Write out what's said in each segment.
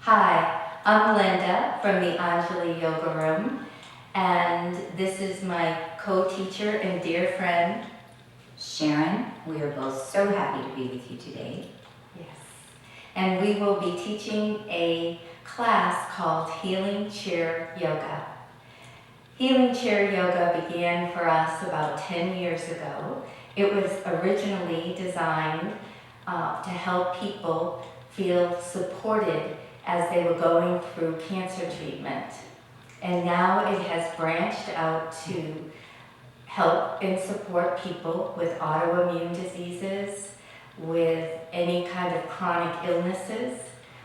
Hi, I'm Linda from the Anjali Yoga Room, and this is my co-teacher and dear friend, Sharon. We are both so happy to be with you today. Yes. And we will be teaching a class called Healing Chair Yoga. Healing Chair Yoga began for us about 10 years ago. It was originally designed to help people feel supported as they were going through cancer treatment. And now it has branched out to help and support people with autoimmune diseases, with any kind of chronic illnesses.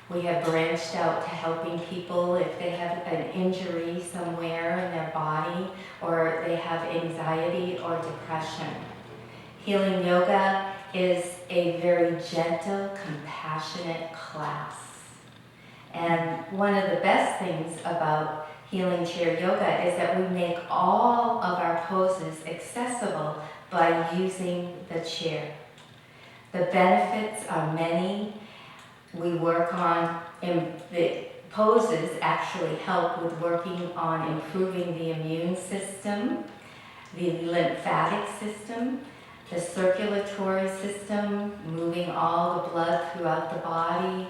We have branched out to helping people if they have an injury somewhere in their body, or they have anxiety or depression. Healing Yoga is a very gentle, compassionate class. And one of the best things about Healing Chair Yoga is that we make all of our poses accessible by using the chair. The benefits are many. We work on, the poses actually help with working on improving the immune system, the lymphatic system, the circulatory system, moving all the blood throughout the body,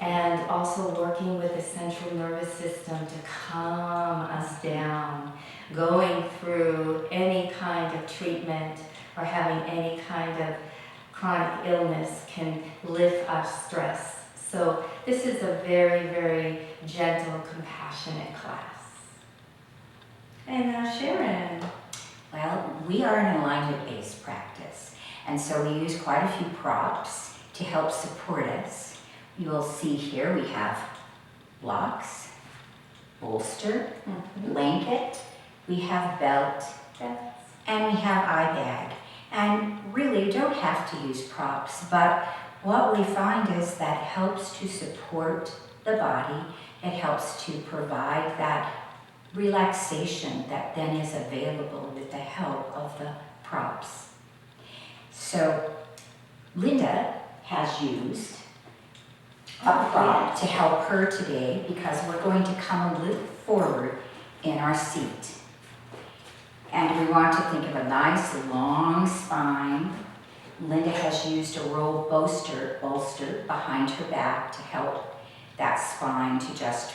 and also working with the central nervous system to calm us down, going through any kind of treatment or having any kind of chronic illness can lift our stress. So this is a very, very gentle, compassionate class. And now Sharon. Well, we are an alignment-based practice, and so we use quite a few props to help support us. You will see here we have blocks, bolster, blanket, we have belt, and we have eye bag. And really, you don't have to use props, but what we find is that helps to support the body. It helps to provide that relaxation that then is available with the help of the props. So Linda has used a prop to help her today because we're going to come a little forward in our seat. And we want to think of a nice long spine. Linda has used a roll bolster behind her back to help that spine to just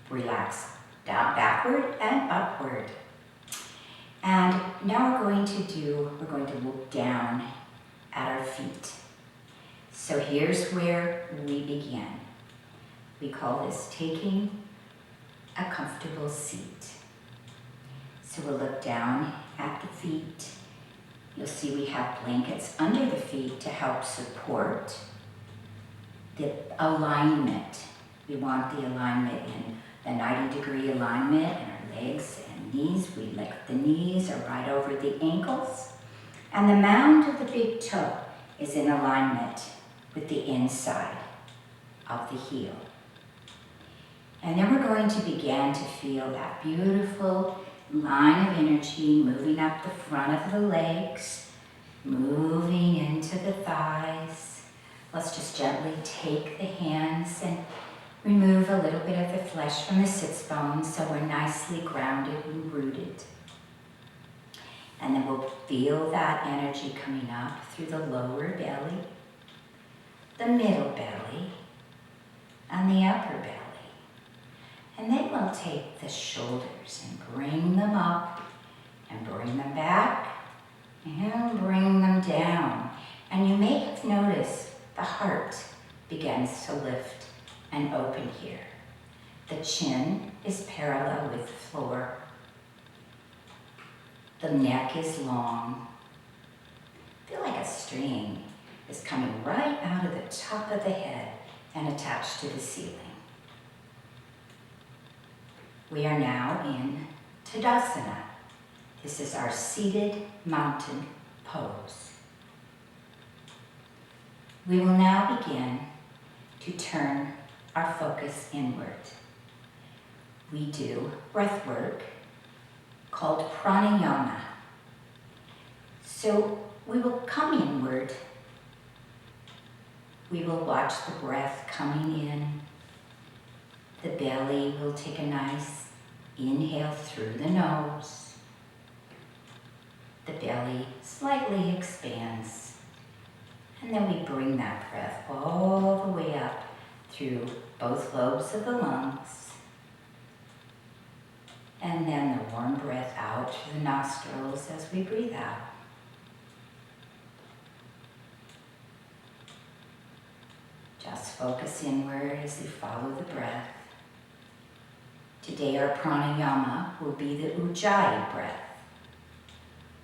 relax down, backward and upward. And now we're going to look down at our feet. So here's where we begin. We call this taking a comfortable seat. So we'll look down at the feet. You'll see we have blankets under the feet to help support the alignment. We want the alignment in the 90-degree alignment in our legs and knees. We lift the knees are right over the ankles. And the mound of the big toe is in alignment with the inside of the heel. And then we're going to begin to feel that beautiful line of energy moving up the front of the legs, moving into the thighs. Let's just gently take the hands and remove a little bit of the flesh from the sits bones so we're nicely grounded and rooted. And then we'll feel that energy coming up through the lower belly, the middle belly, and the upper belly. And then we'll take the shoulders and bring them up and bring them back and bring them down. And you may have noticed the heart begins to lift and open here. The chin is parallel with the floor. The neck is long. Feel like a string is coming right out of the top of the head and attached to the ceiling. We are now in Tadasana. This is our seated mountain pose. We will now begin to turn our focus inward. We do breath work called pranayama. So we will come inward. We will watch the breath coming in the belly will take a nice inhale through the nose. The belly slightly expands. And then we bring that breath all the way up through both lobes of the lungs. And then the warm breath out through the nostrils as we breathe out. Just focus inward as you follow the breath. Today our pranayama will be the Ujjayi breath,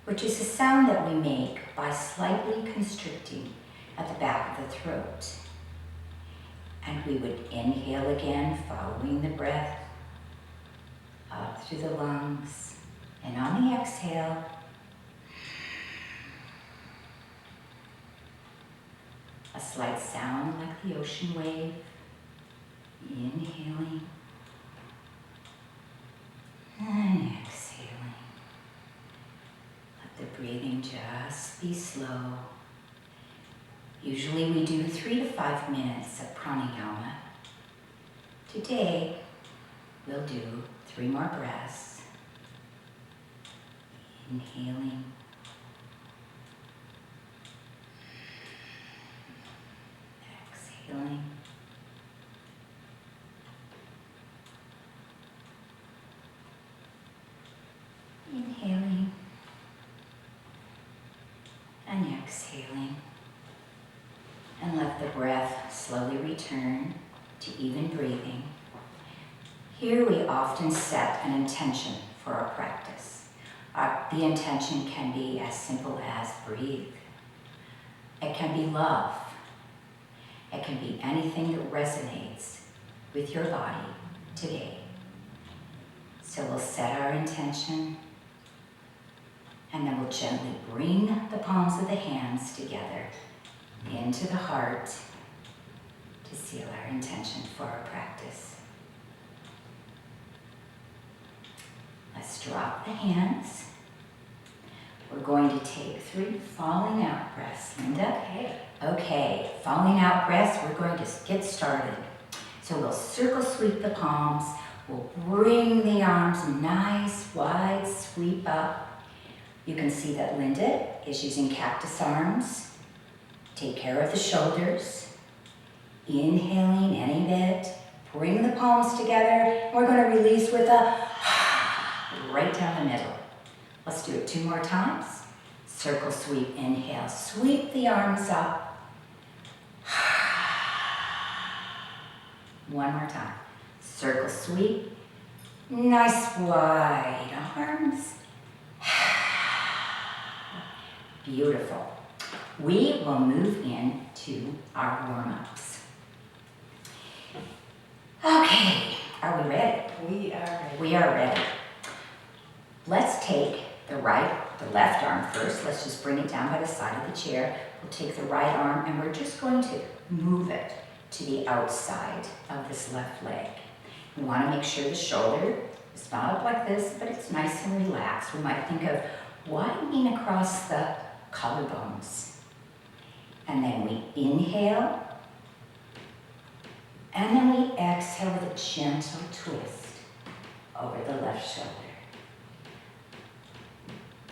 which is a sound that we make by slightly constricting at the back of the throat. And we would inhale again, following the breath up through the lungs. And on the exhale, a slight sound like the ocean wave. Inhaling and exhaling. Let the breathing just be slow. Usually we do 3 to 5 minutes of pranayama. Today, we'll do 3 more breaths. Inhaling. Exhaling. Inhaling. And exhaling. And let the breath slowly return to even breathing. Here we often set an intention for our practice. The intention can be as simple as breathe. It can be love. It can be anything that resonates with your body today. So we'll set our intention, and then we'll gently bring the palms of the hands together into the heart to seal our intention for our practice. Let's drop the hands. We're going to take 3 falling out breaths. Linda? Okay, falling out breaths, we're going to get started. So we'll circle sweep the palms. We'll bring the arms nice, wide sweep up. You can see that Linda is using cactus arms. Take care of the shoulders. Inhaling any bit. Bring the palms together. We're going to release with a right down the middle. Let's do it 2 more times. Circle sweep, inhale. Sweep the arms up. 1 more time. Circle sweep. Nice wide arms. Beautiful. We will move into our warm-ups. Okay, are we ready? We are ready. We are ready. Let's take the left arm first. Let's just bring it down by the side of the chair. We'll take the right arm and we're just going to move it to the outside of this left leg. We want to make sure the shoulder is not up like this, but it's nice and relaxed. We might think of widening across the collarbones. And then we inhale, and then we exhale with a gentle twist over the left shoulder.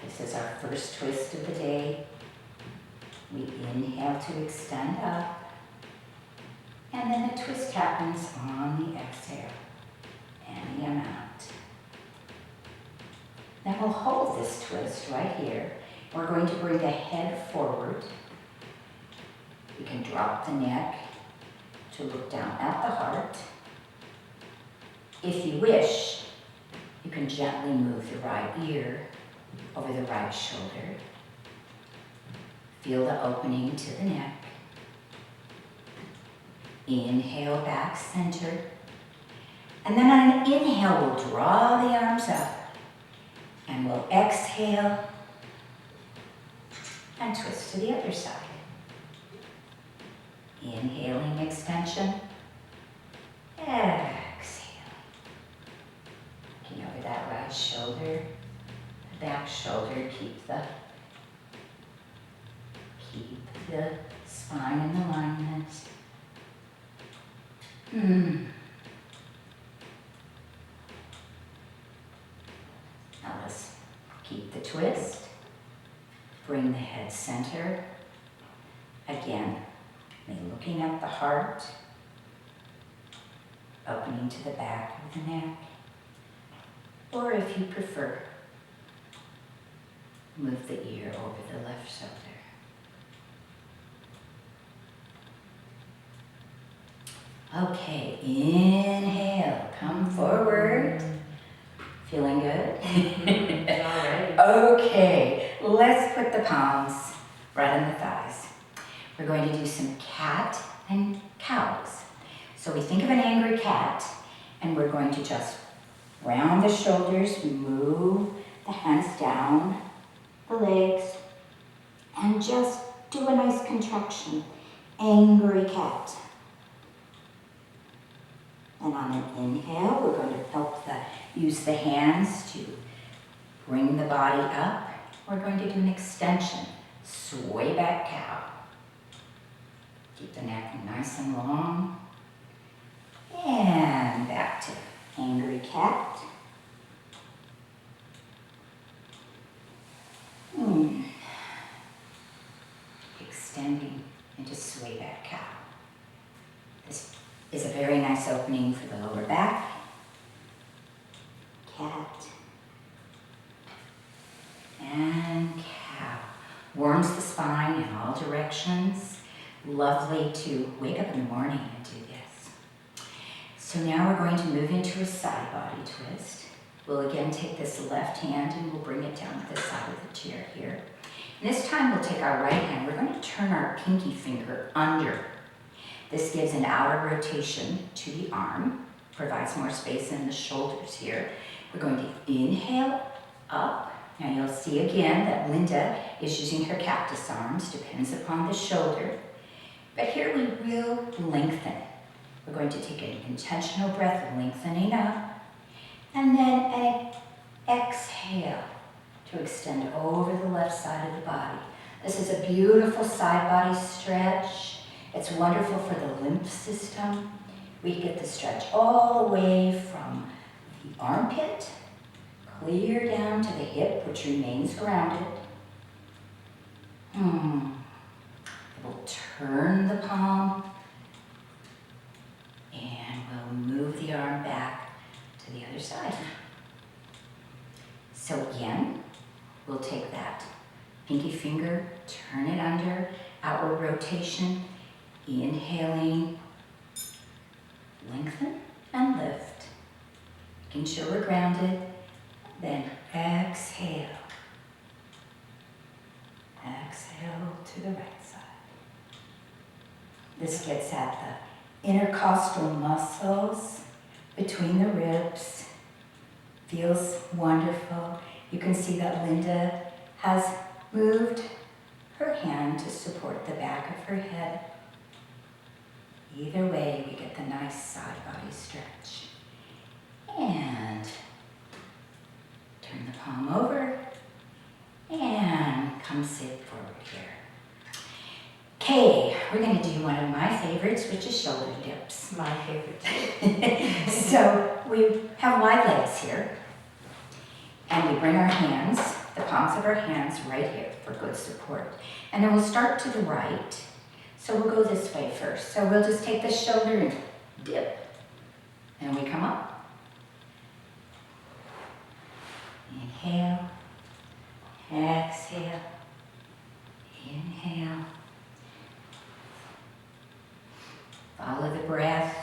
This is our first twist of the day. We inhale to extend up, and then the twist happens on the exhale, any amount. Then we'll hold this twist right here. We're going to bring the head forward. You can drop the neck to look down at the heart. If you wish, you can gently move the right ear over the right shoulder. Feel the opening to the neck. Inhale, back center. And then on an inhale, we'll draw the arms up. And we'll exhale and twist to the other side. Inhaling, extension. Exhaling. Looking over that right shoulder, the back shoulder, keep the spine in alignment. dead center. Again, looking at the heart, opening to the back of the neck, or if you prefer, move the ear over the left shoulder. Okay, inhale, come forward. Feeling good? All right. Okay, let's put the palms right on the thighs. We're going to do some cat and cows. So we think of an angry cat, and we're going to just round the shoulders, move the hands down, the legs, and just do a nice contraction. Angry cat. And on an inhale, we're going to use the hands to bring the body up. We're going to do an extension, sway back cow. Keep the neck nice and long. And back to angry cat. Extending into sway back cow. This is a very nice opening for the lower back. Cat. And cow. Warms the spine in all directions. Lovely to wake up in the morning and do this. So now we're going to move into a side body twist. We'll again take this left hand and we'll bring it down to the side of the chair here. And this time we'll take our right hand. We're going to turn our pinky finger under. This gives an outer rotation to the arm, provides more space in the shoulders here. We're going to inhale up. Now you'll see again that Linda is using her cactus arms, depends upon the shoulder. But here we will lengthen. We're going to take an intentional breath, lengthening up, and then an exhale to extend over the left side of the body. This is a beautiful side body stretch. It's wonderful for the lymph system. We get the stretch all the way from the armpit, clear down to the hip, which remains grounded. We'll turn the palm and we'll move the arm back to the other side. So again, we'll take that pinky finger, turn it under, outward rotation, inhaling, lengthen and lift. Making sure we're grounded, then exhale. Exhale to the right side. This gets at the intercostal muscles between the ribs. Feels wonderful. You can see that Linda has moved her hand to support the back of her head. Either way, we get the nice side body stretch. And turn the palm over and come sit forward here. Okay, we're going to do one of my favorites, which is shoulder dips. My favorite. So we have wide legs here, and we bring our hands, the palms of our hands right here for good support. And then we'll start to the right. So we'll go this way first. So we'll just take the shoulder and dip. And we come up. Inhale. Exhale. Inhale. Follow the breath.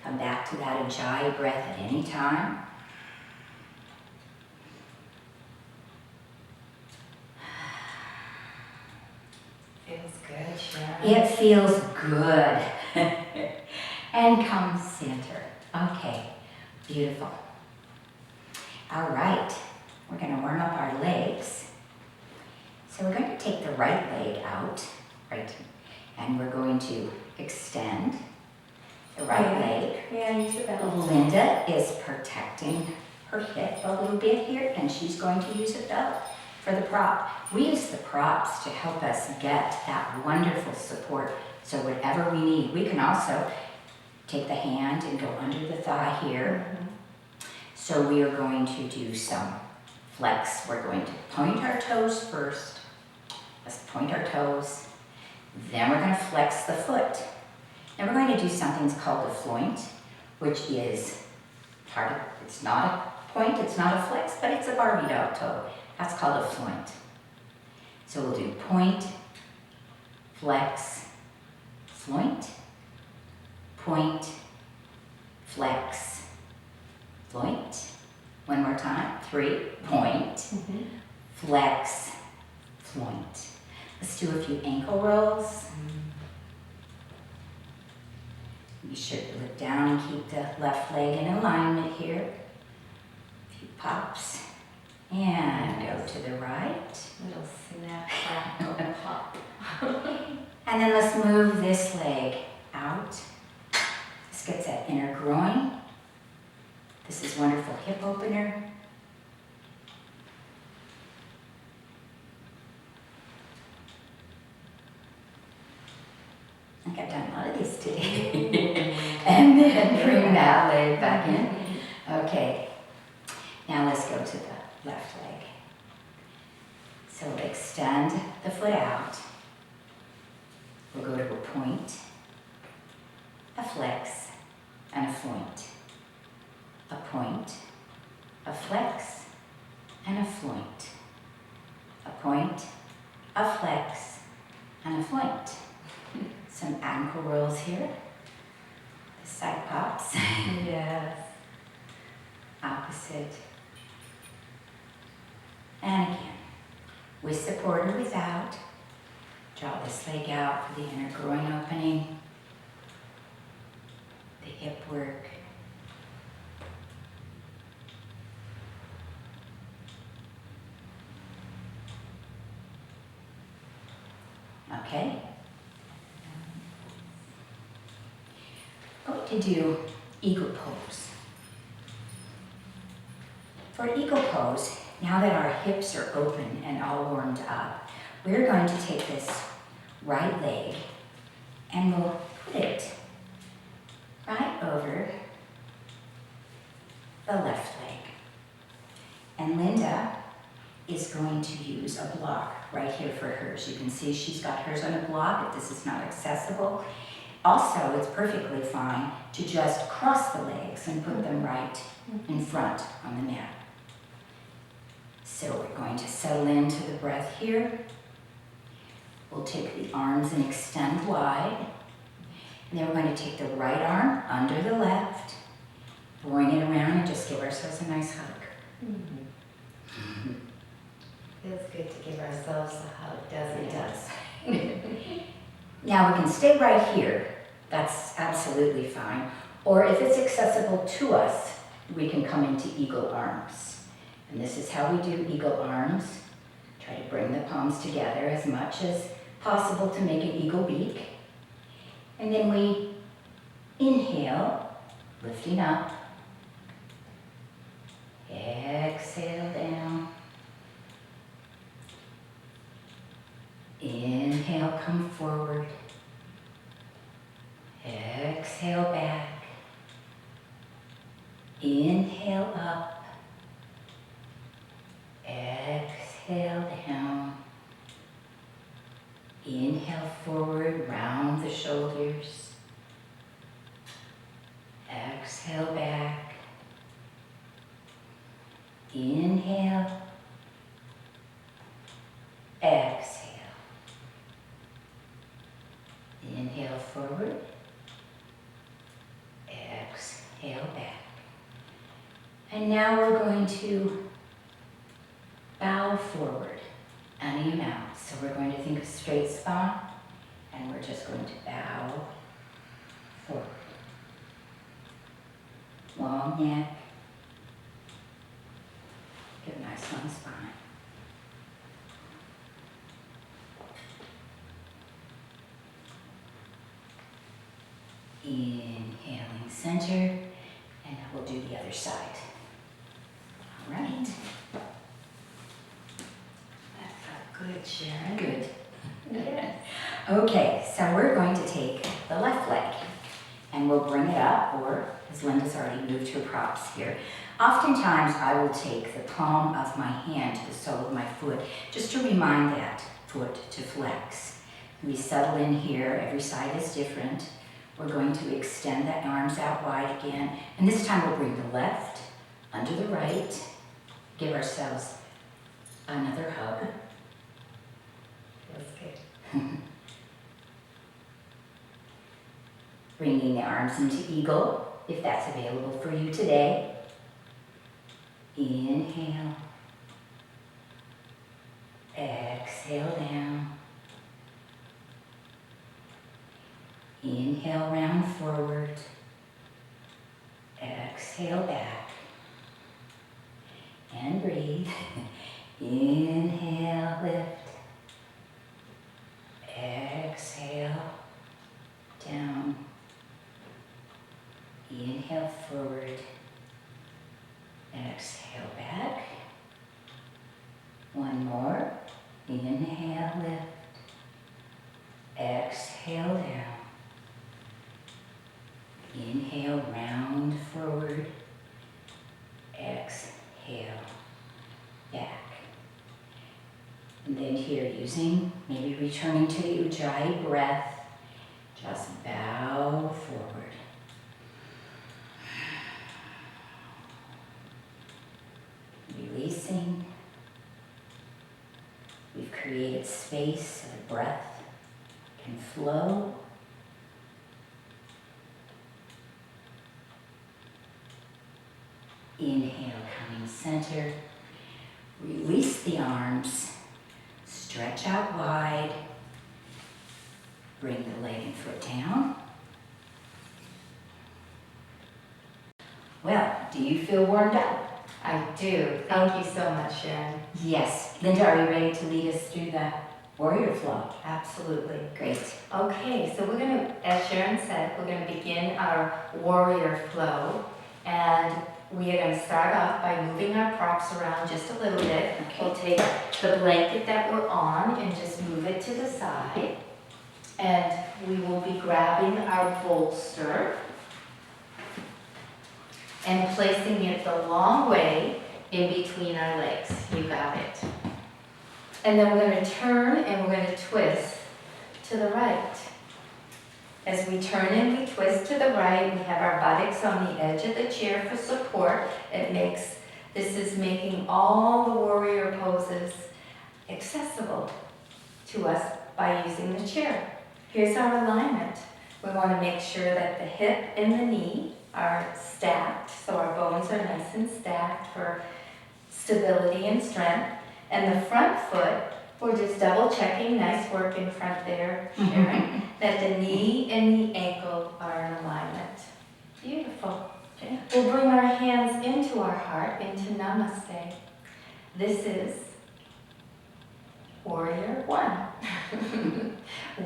Come back to that Ujjayi breath at any time. Feels good, Sharon. It feels good. And come center. Okay, beautiful. All right, we're going to warm up our legs. So we're going to take the right leg out, right, and we're going to extend the right leg. Yeah, use your belt. Linda is protecting her hip a little bit here, and she's going to use a belt for the prop. We use the props to help us get that wonderful support. So whatever we need, we can also take the hand and go under the thigh here. So we are going to do some flex. We're going to point our toes first. Let's point our toes. Then we're going to flex the foot. Then we're going to do something called a floint, which is part of, it's not a point, it's not a flex, but it's a Barbie doll toe. That's called a floint. So we'll do point, flex, floint, point, flex, floint. One more time. 3, point, flex, floint. Let's do a few ankle rolls. Be sure to look down and keep the left leg in alignment here. A few pops. And go to the right. Little snap, crackle, pop. And then let's move this leg out. This gets that inner groin. This is wonderful hip opener. I think I've done a lot of these today. And then bring that leg back in. Okay. Now let's go to the left leg. So we'll extend the foot out. We'll go to a point, a flex, and a floint. A point, a flex, and a floint. A point, a flex, and a floint. Some ankle rolls here. The side pops. Yes. Opposite. And again, with support or without. Draw this leg out for the inner groin opening. The hip work. Okay. Going to do eagle pose. For eagle pose, now that our hips are open and all warmed up, we're going to take this right leg and we'll put it right over the left leg. And Linda is going to use a block right here for hers. You can see she's got hers on a block if this is not accessible. Also, it's perfectly fine to just cross the legs and put them right in front on the mat. So we're going to settle into the breath here. We'll take the arms and extend wide. And then we're going to take the right arm under the left, bring it around and just give ourselves a nice hug. Feels good to give ourselves a hug, doesn't It it? does. Now we can stay right here. That's absolutely fine. Or if it's accessible to us, we can come into eagle arms. And this is how we do eagle arms. Try to bring the palms together as much as possible to make an eagle beak. And then we inhale, lifting up. Exhale down. Inhale, come forward. Exhale back. Inhale up. Exhale down. Inhale forward, round the shoulders. Exhale back. Inhale. Exhale. Inhale forward. Exhale back. And now we're going to bow forward any amount. So we're going to think of straight spine, and we're just going to bow forward. Long neck. Get a nice long spine. Inhaling center, and then we'll do the other side. All right. That felt good, Sharon. Good. Yes. Okay, so we're going to take the left leg and we'll bring it up, or as Linda's already moved her props here, oftentimes I will take the palm of my hand to the sole of my foot just to remind that foot to flex. We settle in here, every side is different. We're going to extend the arms out wide again, and this time we'll bring the left under the right, give ourselves another hug. Feels good. Bringing the arms into eagle, if that's available for you today. Inhale. Exhale down. Inhale, round forward. Exhale back. And breathe. Inhale, lift. Exhale, down. Inhale, forward. Exhale, back. One more. Inhale, lift. Exhale, down. Inhale, round forward. Exhale, back. And then here, maybe returning to the Ujjayi breath, just bow forward. Releasing. We've created space so the breath can flow. Inhale, coming center. Release the arms. Stretch out wide. Bring the leg and foot down. Well, do you feel warmed up? I do. Thank you so much, Sharon. Yes. Linda, are you ready to lead us through the warrior flow? Absolutely. Great. Okay, so we're going to, as Sharon said, we're going to begin our warrior flow. And we are going to start off by moving our props around just a little bit. Okay. We'll take the blanket that we're on and just move it to the side. And we will be grabbing our bolster and placing it the long way in between our legs. You got it. And then we're going to turn and we're going to twist to the right. As we turn and we twist to the right, we have our buttocks on the edge of the chair for support. This is making all the warrior poses accessible to us by using the chair. Here's our alignment. We want to make sure that the hip and the knee are stacked, so our bones are nice and stacked for stability and strength. And the front foot, we're just double checking, nice work in front there, Sharon, that the knee and the ankle are in alignment. Beautiful. Okay. We'll bring our hands into our heart, into Namaste. This is Warrior One.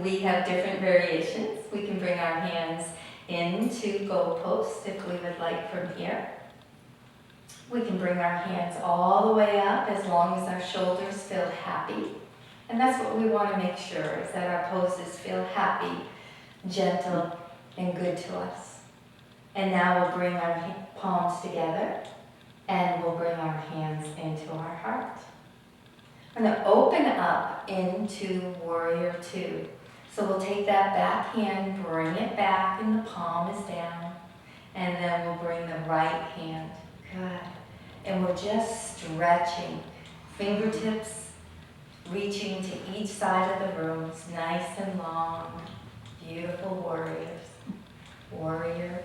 We have different variations. We can bring our hands into goalposts if we would like from here. We can bring our hands all the way up as long as our shoulders feel happy. And that's what we want to make sure, is that our poses feel happy, gentle, and good to us. And now we'll bring our palms together and we'll bring our hands into our heart. I'm going to open up into Warrior Two. So we'll take that back hand, bring it back, and the palm is down. And then we'll bring the right hand. Good. And we're just stretching. Fingertips reaching to each side of the rooms, nice and long. Beautiful warriors. Warrior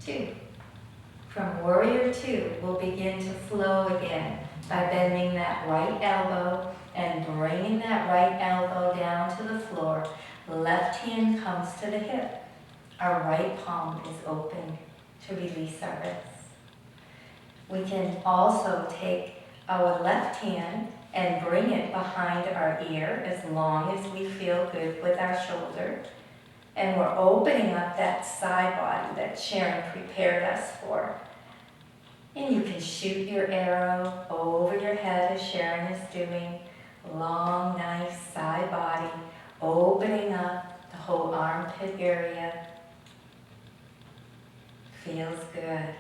Two. From Warrior Two, we'll begin to flow again by bending that right elbow and bringing that right elbow down to the floor. Left hand comes to the hip. Our right palm is open to release our wrists. We can also take our left hand and bring it behind our ear as long as we feel good with our shoulder. And we're opening up that side body that Sharon prepared us for. And you can shoot your arrow over your head as Sharon is doing. Long, nice side body, opening up the whole armpit area. good.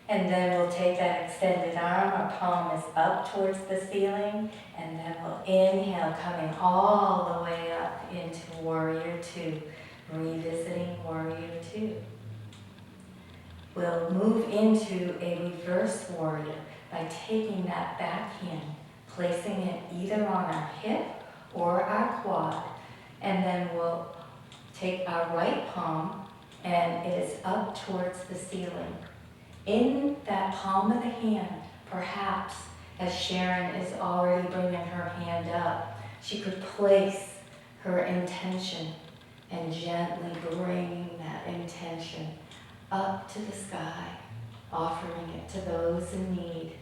And then we'll take that extended arm, our palm is up towards the ceiling, and then we'll inhale, coming all the way up into Warrior Two, revisiting Warrior Two. We'll move into a reverse warrior by taking that back hand, placing it either on our hip or our quad, and then we'll take our right palm and it is up towards the ceiling. In that palm of the hand, perhaps as Sharon is already bringing her hand up, she could place her intention and gently bring that intention up to the sky, offering it to those in need.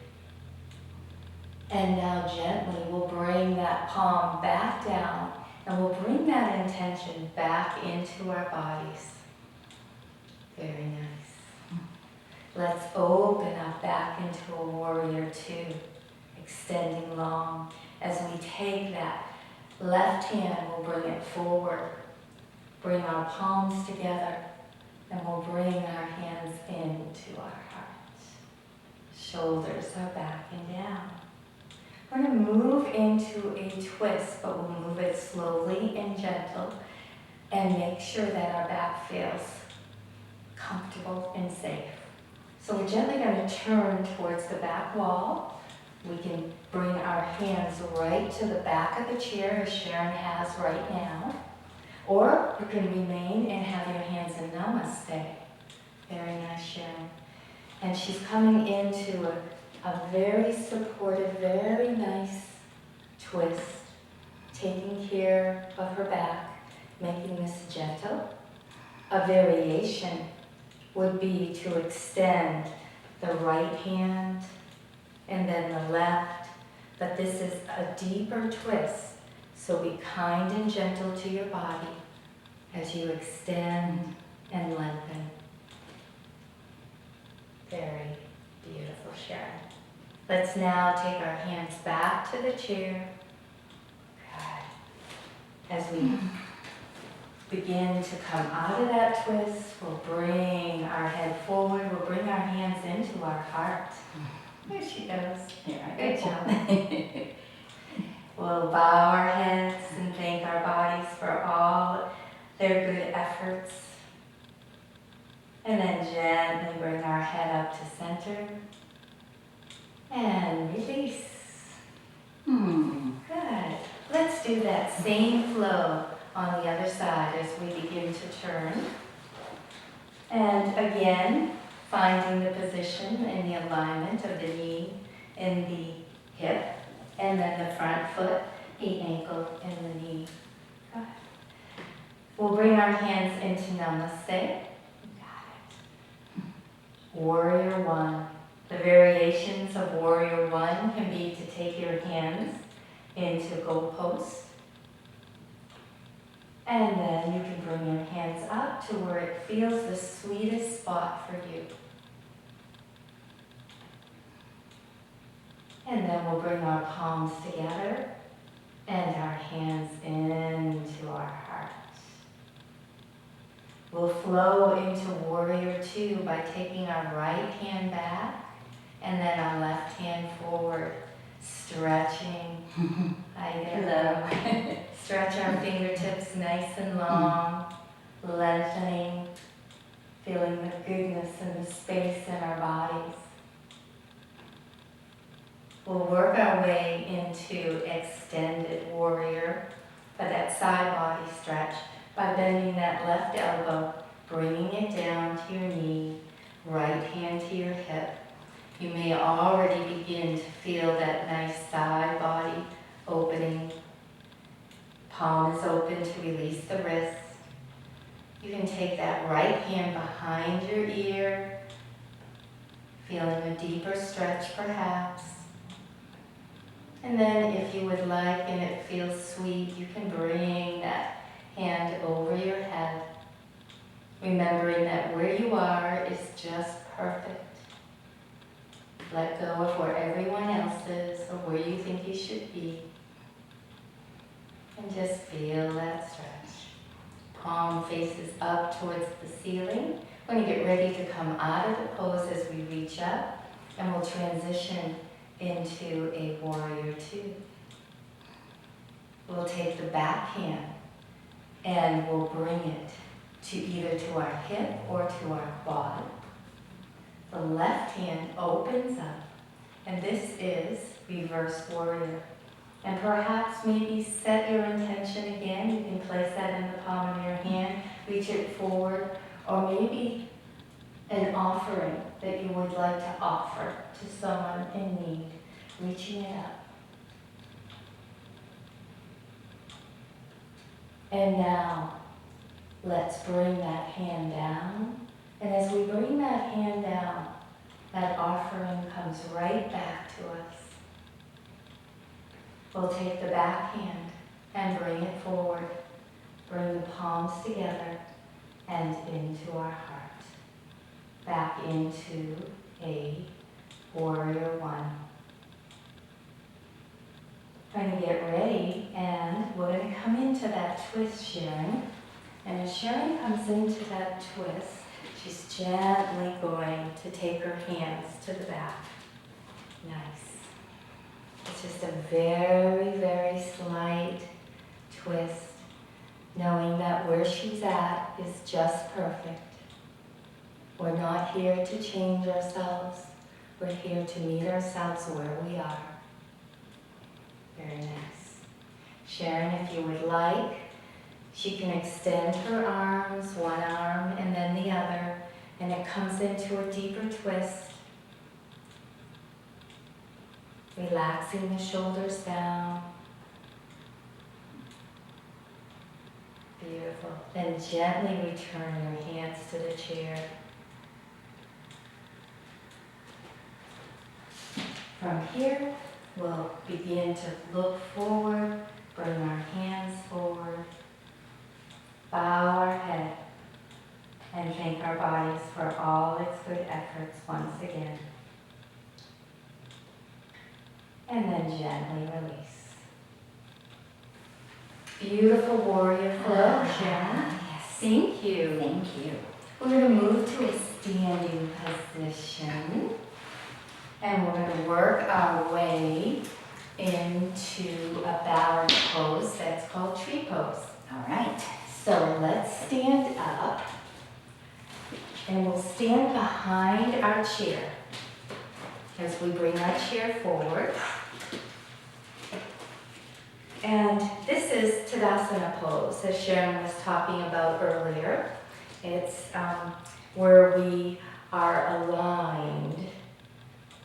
And now gently we'll bring that palm back down and we'll bring that intention back into our bodies. Very nice. Let's open up back into a Warrior Two, extending long. As we take that left hand, we'll bring it forward, bring our palms together, and we'll bring our hands into our heart. Shoulders are back and down. We're going to move into a twist, but we'll move it slowly and gentle and make sure that our back feels comfortable and safe. So we're gently going to turn towards the back wall. We can bring our hands right to the back of the chair as Sharon has right now. Or you can remain and have your hands in Namaste. Very nice, Sharon. And she's coming into a very supportive, very nice twist, taking care of her back, making this gentle. A variation would be to extend the right hand and then the left, but this is a deeper twist, so be kind and gentle to your body as you extend and lengthen. Very beautiful, Sharon. Let's now take our hands back to the chair. Good. As we begin to come out of that twist, we'll bring our head forward, we'll bring our hands into our heart. There she goes. Good job. We'll bow our heads and thank our bodies for all their good efforts. And then gently bring our head up to center. And release. Good. Let's do that same flow on the other side as we begin to turn. And again, finding the position and the alignment of the knee and the hip, and then the front foot, the ankle, and the knee. Good. We'll bring our hands into Namaste. Got it. Warrior One. The variations of Warrior One can be to take your hands into goalpost. And then you can bring your hands up to where it feels the sweetest spot for you. And then we'll bring our palms together and our hands into our hearts. We'll flow into Warrior Two by taking our right hand back and then our left hand forward, stretching. Hello. Stretch our fingertips nice and long, lengthening, feeling the goodness and the space in our bodies. We'll work our way into extended warrior for that side body stretch by bending that left elbow, bringing it down to your knee, right hand to your hip. You may already begin to feel that nice side body opening. Palm is open to release the wrist. You can take that right hand behind your ear, feeling a deeper stretch perhaps. And then if you would like and it feels sweet, you can bring that hand over your head, remembering that where you are is just perfect. Let go of where everyone else is or where you think you should be. And just feel that stretch. Palm faces up towards the ceiling. We're going to get ready to come out of the pose as we reach up, and we'll transition into a warrior two. We'll take the back hand and we'll bring it to either to our hip or to our quad. The left hand opens up, and this is reverse warrior. And perhaps maybe set your intention again. You can place that in the palm of your hand, reach it forward, or maybe an offering that you would like to offer to someone in need, reaching it up. And now, let's bring that hand down. And as we bring that hand down, that offering comes right back to us. We'll take the back hand and bring it forward. Bring the palms together and into our heart. Back into a warrior one. Trying to get ready, and we're going to come into that twist, Sharon. And as Sharon comes into that twist, she's gently going to take her hands to the back. Nice. It's just a very, very slight twist, knowing that where she's at is just perfect. We're not here to change ourselves. We're here to meet ourselves where we are. Very nice. Sharon, if you would like, she can extend her arms, one arm and then the other, and it comes into a deeper twist. Relaxing the shoulders down. Beautiful. Then gently return your hands to the chair. From here, we'll begin to look forward, bring our hands forward, bow our head, and thank our bodies for all its good efforts once again. And then gently release. Beautiful warrior flow, Sharon. Yes. Thank you. Thank you. We're going to move to a standing position. And we're going to work our way into a balance pose that's called tree pose. All right. So let's stand up. And we'll stand behind our chair as we bring our chair forward. And this is Tadasana pose, as Sharon was talking about earlier. It's where we are aligned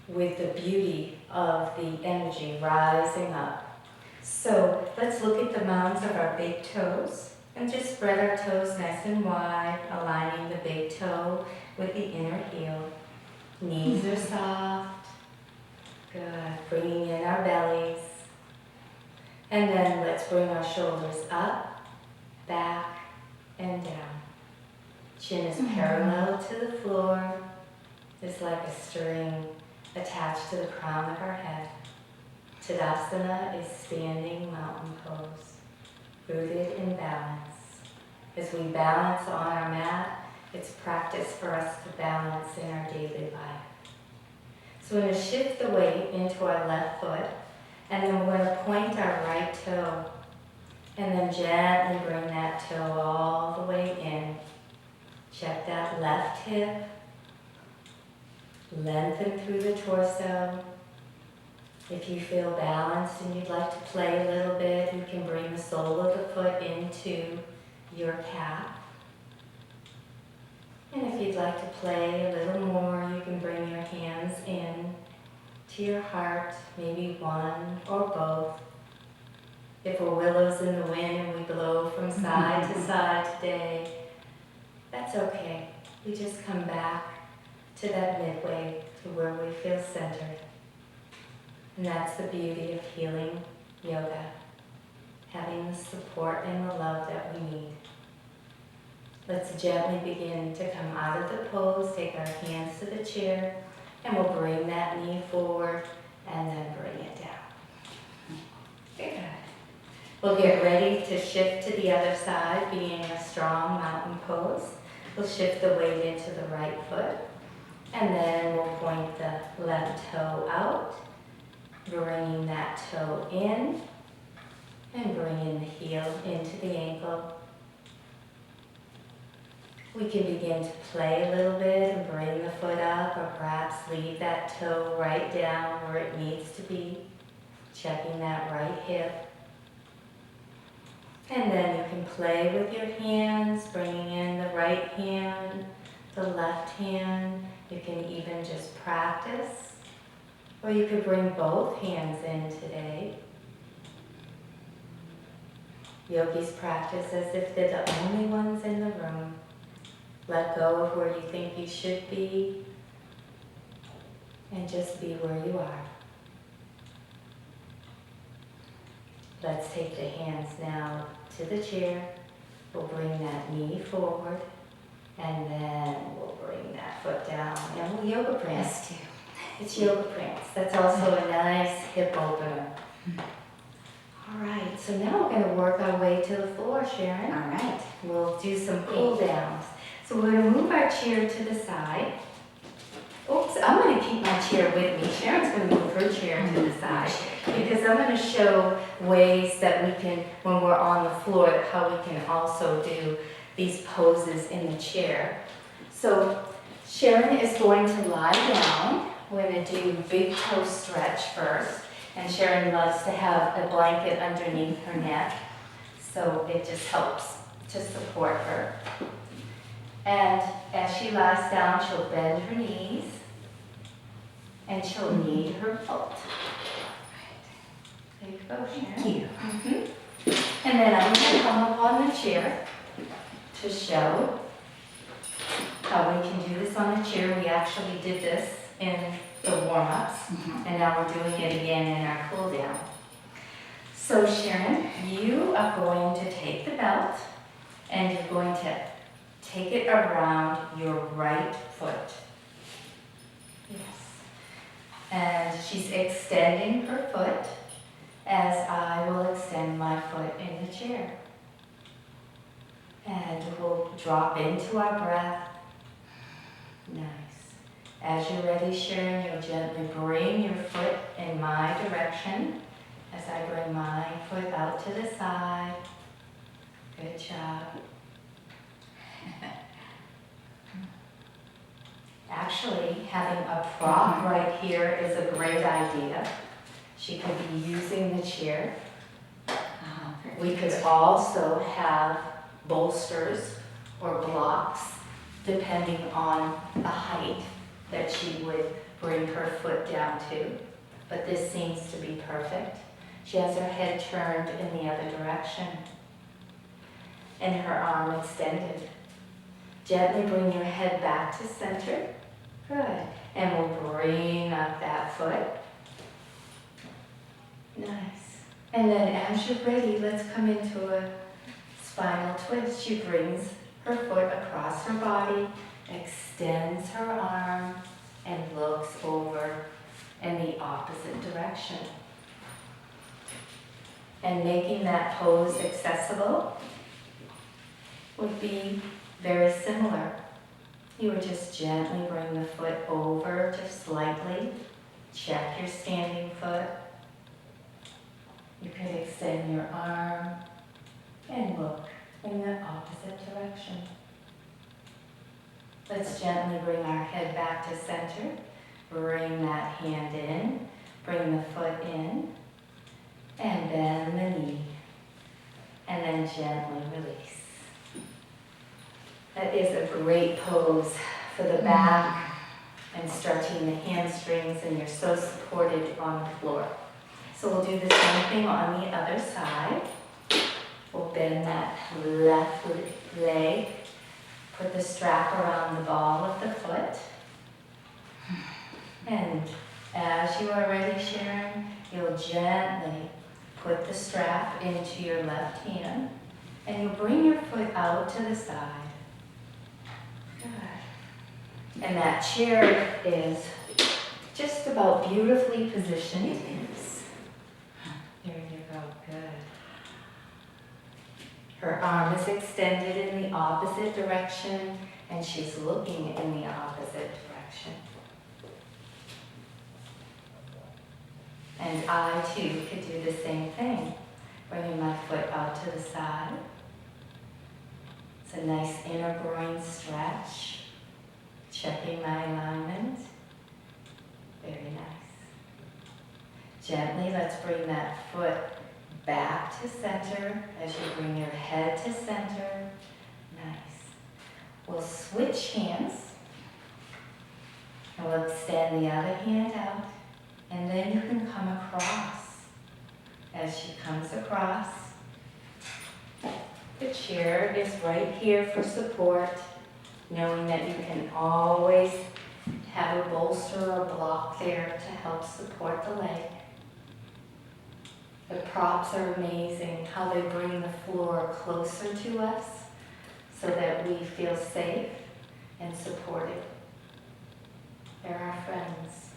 with the beauty of the energy rising up. So let's look at the mounds of our big toes and just spread our toes nice and wide, aligning the big toe with the inner heel. Knees are soft. Good. Bringing in our bellies. And then let's bring our shoulders up, back, and down. Chin is parallel to the floor. It's like a string attached to the crown of our head. Tadasana is standing mountain pose, rooted in balance. As we balance on our mat, it's practice for us to balance in our daily life. So we're going to shift the weight into our left foot, and then we're going to point our right toe, and then gently bring that toe all the way in. Check that left hip. Lengthen through the torso. If you feel balanced and you'd like to play a little bit, you can bring the sole of the foot into your calf. And if you'd like to play a little more, you can bring your hands in to your heart, maybe one or both. If we're willows in the wind and we blow from side to side today, that's okay. We just come back to that midway, to where we feel centered. And that's the beauty of healing yoga, having the support and the love that we need. Let's gently begin to come out of the pose, take our hands to the chair, and we'll bring that knee forward and then bring it down. Good. We'll get ready to shift to the other side, being a strong mountain pose. We'll shift the weight into the right foot. And then we'll point the left toe out, bringing that toe in, and bringing the heel into the ankle. We can begin to play a little bit and bring the foot up, or perhaps leave that toe right down where it needs to be, checking that right hip. And then you can play with your hands, bringing in the right hand, the left hand. You can even just practice, or you could bring both hands in today. Yogis practice as if they're the only ones in the room. Let go of where you think you should be, and just be where you are. Let's take the hands now to the chair. We'll bring that knee forward, and then we'll bring that foot down, and we'll yoga prance. Yes, too. It's yoga prance. That's also a nice hip opener. All right, so now we're going to work our way to the floor, Sharon. All right. We'll do some cool downs. So we're going to move our chair to the side. Oops, I'm going to keep my chair with me. Sharon's going to move her chair to the side, because I'm going to show ways that we can, when we're on the floor, how we can also do these poses in the chair. So Sharon is going to lie down. We're going to do big toe stretch first. And Sharon loves to have a blanket underneath her neck, so it just helps to support her. And as she lies down, she'll bend her knees, and she'll knead her belt. There you go, Sharon. Thank you. And then I'm going to come up on the chair to show how we can do this on the chair. We actually did this in the warm-ups, and now we're doing it again in our cool down. So Sharon, you are going to take the belt, and you're going to take it around your right foot. Yes. And she's extending her foot as I will extend my foot in the chair. And we'll drop into our breath. Nice. As you're ready, Sharon, you'll gently bring your foot in my direction as I bring my foot out to the side. Good job. Actually, having a prop right here is a great idea. She could be using the chair. We could also have bolsters or blocks, depending on the height that she would bring her foot down to. But this seems to be perfect. She has her head turned in the other direction and her arm extended. Gently bring your head back to center. Good. And we'll bring up that foot. Nice. And then as you're ready, let's come into a spinal twist. She brings her foot across her body, extends her arm, and looks over in the opposite direction. And making that pose accessible would be very similar. You would just gently bring the foot over, just slightly. Check your standing foot. You could extend your arm and look in the opposite direction. Let's gently bring our head back to center. Bring that hand in. Bring the foot in. And bend the knee. And then gently release. That is a great pose for the back and stretching the hamstrings, and you're so supported on the floor. So we'll do the same thing on the other side. We'll bend that left leg, put the strap around the ball of the foot. And as you are ready, Sharon, you'll gently put the strap into your left hand, and you'll bring your foot out to the side. Good. And that chair is just about beautifully positioned. It is. There you go, good. Her arm is extended in the opposite direction, and she's looking in the opposite direction. And I too could do the same thing, bringing my foot out to the side. It's a nice inner groin stretch, checking my alignment. Very nice. Gently, let's bring that foot back to center as you bring your head to center. Nice. We'll switch hands, and we'll extend the other hand out, and then you can come across. As she comes across, the chair is right here for support, knowing that you can always have a bolster or block there to help support the leg. The props are amazing, how they bring the floor closer to us so that we feel safe and supported. They're our friends.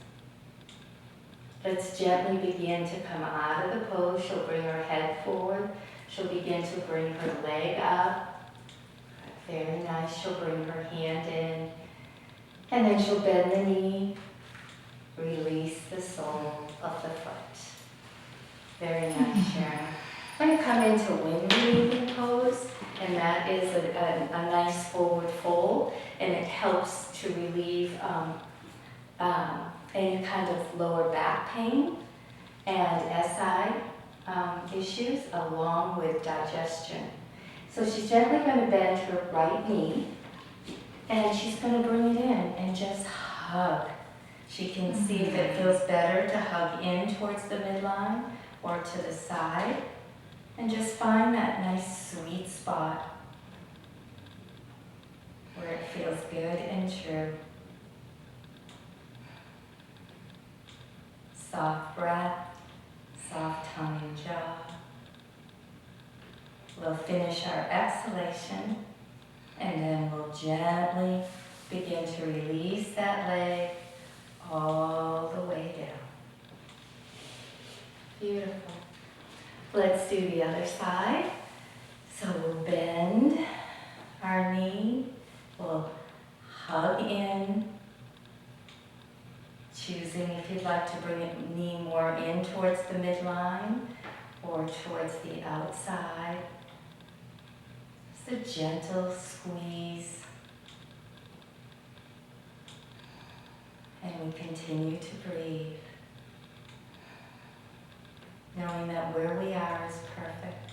Let's gently begin to come out of the pose. She'll bring her head forward. She'll begin to bring her leg up. Very nice. She'll bring her hand in. And then she'll bend the knee. Release the sole of the foot. Very nice, Sharon. I'm going to come into wind relieving pose, and that is a nice forward fold, and it helps to relieve any kind of lower back pain and SI issues along with digestion. So she's gently going to bend her right knee, and she's going to bring it in and just hug. She can see if it feels better to hug in towards the midline or to the side, and just find that nice sweet spot where it feels good and true. Soft breath, soft tongue and jaw. We'll finish our exhalation, and then we'll gently begin to release that leg all the way down. Beautiful. Let's do the other side. So we'll bend our knee, we'll hug in, choosing if you'd like to bring the knee more in towards the midline or towards the outside. Just a gentle squeeze. And we continue to breathe, knowing that where we are is perfect.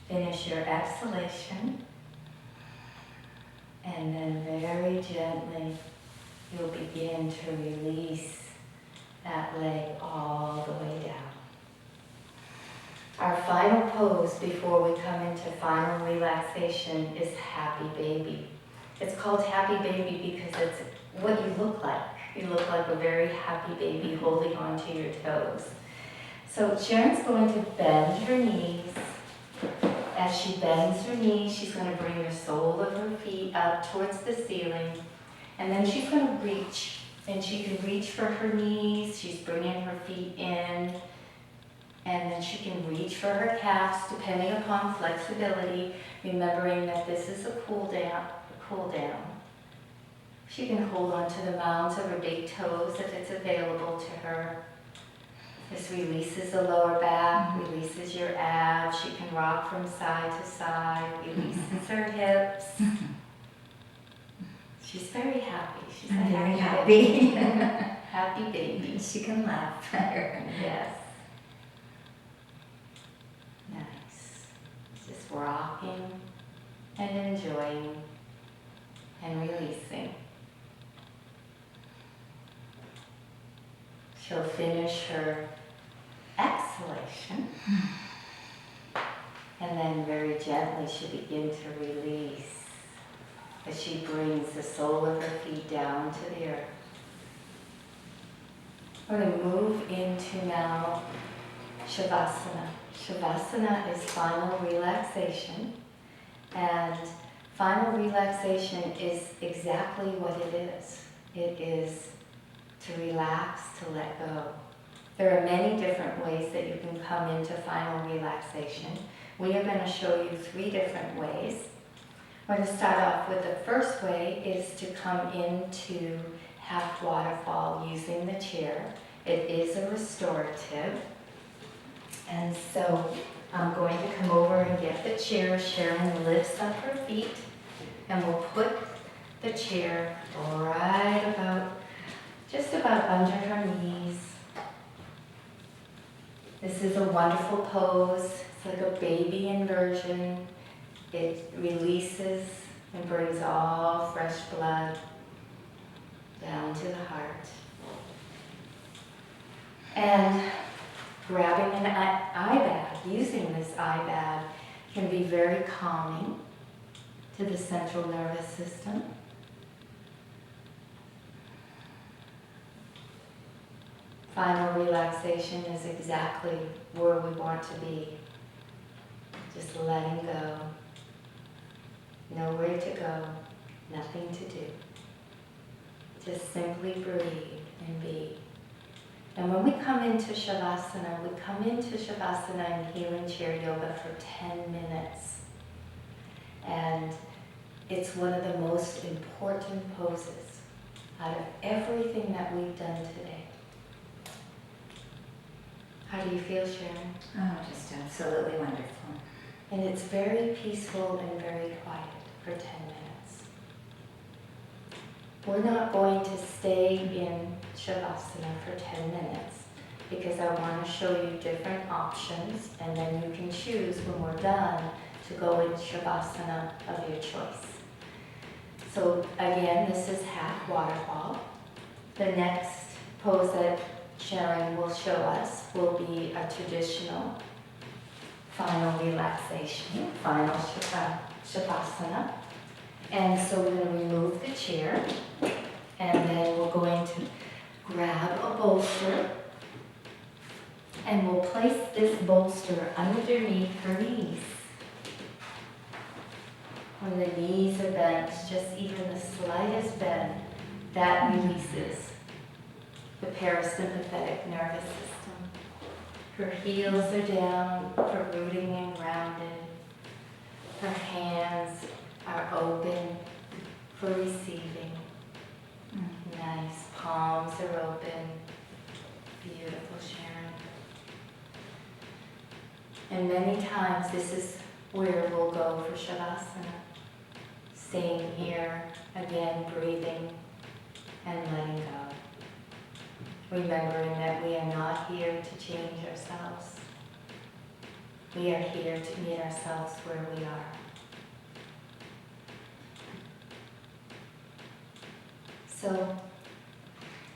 Finish your exhalation, and then very gently you'll begin to release that leg all the way down. Our final pose before we come into final relaxation is Happy Baby. It's called Happy Baby because it's what you look like. You look like a very happy baby holding on to your toes. So Sharon's going to bend her knees. As she bends her knees, she's going to bring the sole of her feet up towards the ceiling. And then she's going to reach. And she can reach for her knees. She's bringing her feet in. And then she can reach for her calves depending upon flexibility, remembering that this is a cool down. She can hold on to the mounds of her big toes if it's available to her. This releases the lower back, releases your abs. She can rock from side to side, releases her hips. She's very happy. She's I'm a very happy happy. happy baby. She can laugh. Yes. Nice. Just rocking and enjoying and releasing. She'll finish her exhalation, and then very gently she'll begin to release as she brings the sole of her feet down to the earth. We're going to move into now Shavasana. Shavasana is final relaxation, and final relaxation is exactly what it is. It is to relax, to let go. There are many different ways that you can come into final relaxation. We are going to show you 3 different ways. We're going to start off with the first way is to come into half waterfall using the chair. It is a restorative. And so I'm going to come over and get the chair. Sharon lifts up her feet and we'll put the chair right about, just about under her knees. This is a wonderful pose. It's like a baby inversion. It releases and brings all fresh blood down to the heart. And grabbing an eye bag, using this eye bag can be very calming to the central nervous system. Final relaxation is exactly where we want to be. Just letting go. Nowhere to go, nothing to do. Just simply breathe and be. And when we come into Shavasana, we come into Shavasana and Healing Chair Yoga for 10 minutes. And it's one of the most important poses out of everything that we've done today. How do you feel, Sharon? Oh, just absolutely wonderful. And it's very peaceful and very quiet for 10 minutes. We're not going to stay in Shavasana for 10 minutes because I want to show you different options, and then you can choose when we're done to go in Shavasana of your choice. So again, this is half waterfall. The next pose that Sharon will show us will be a traditional final relaxation, final Shavasana. And so we're going to remove the chair, and then we're going to grab a bolster, and we'll place this bolster underneath her knees. When the knees are bent, just even the slightest bend, that releases the parasympathetic nervous system. Her heels are down for rooting and grounded. Her hands are open for receiving. Nice. Palms are open. Beautiful, Sharon. And many times this is where we'll go for Shavasana. Staying here, again breathing and letting go. Remembering that we are not here to change ourselves. We are here to meet ourselves where we are. So,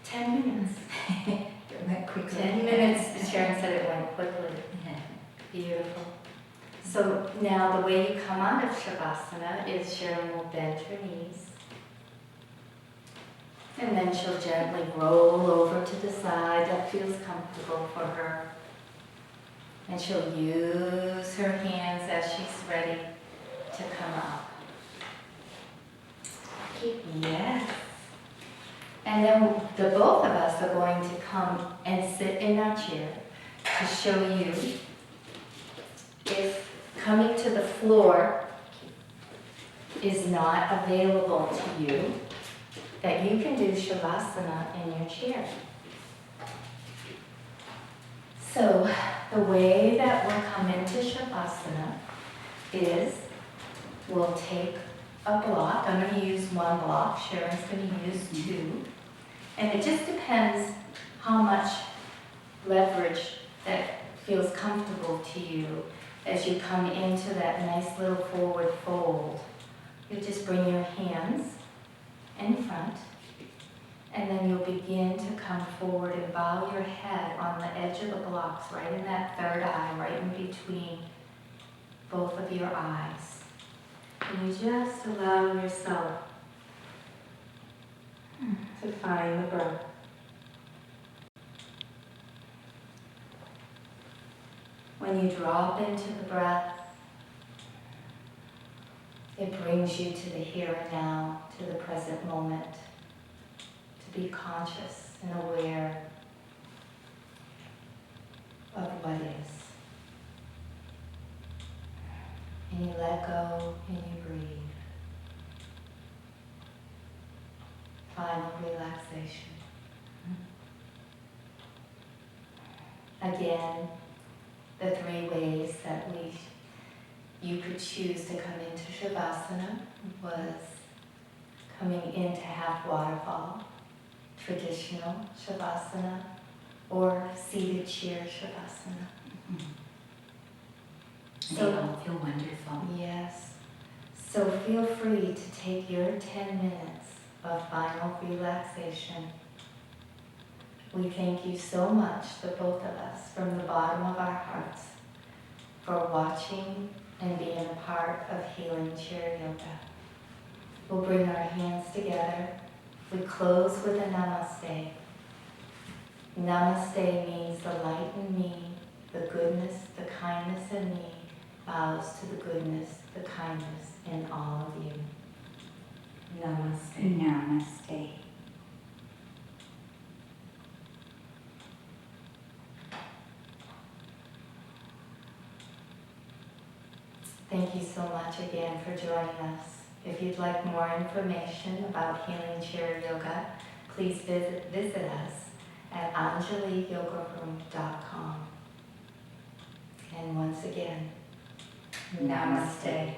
10 minutes. It went quickly. 10 minutes, Sharon said it went quickly. Beautiful. So now the way you come out of Shavasana is Sharon will bend her knees. And then she'll gently roll over to the side. That feels comfortable for her. And she'll use her hands as she's ready to come up. Yes. And then the both of us are going to come and sit in our chair to show you if coming to the floor is not available to you, that you can do Shavasana in your chair. So the way that we'll come into Shavasana is we'll take a block. I'm going to use one block. Sharon's going to use 2. And it just depends how much leverage that feels comfortable to you as you come into that nice little forward fold. You just bring your hands in front, and then you'll begin to come forward and bow your head on the edge of the blocks, right in that third eye, right in between both of your eyes. And you just allow yourself to find the breath. When you drop into the breath, it brings you to the here and now, to the present moment, to be conscious and aware. of what is. And you let go and you breathe. Final relaxation. Again, the 3 ways that you could choose to come into Shavasana was coming into half waterfall, traditional Shavasana, or seated chair Shavasana. They all feel wonderful. Yes. So feel free to take your 10 minutes of final relaxation. We thank you so much, the both of us, from the bottom of our hearts, for watching and being a part of Healing Chair Yoga. We'll bring our hands together. We close with a namaste. Namaste means the light in me, the goodness, the kindness in me, bows to the goodness, the kindness in all of you. Namaste. Namaste. Thank you so much again for joining us. If you'd like more information about Healing Chair Yoga, please visit us at anjaliyogaroom.com. And once again, Namaste.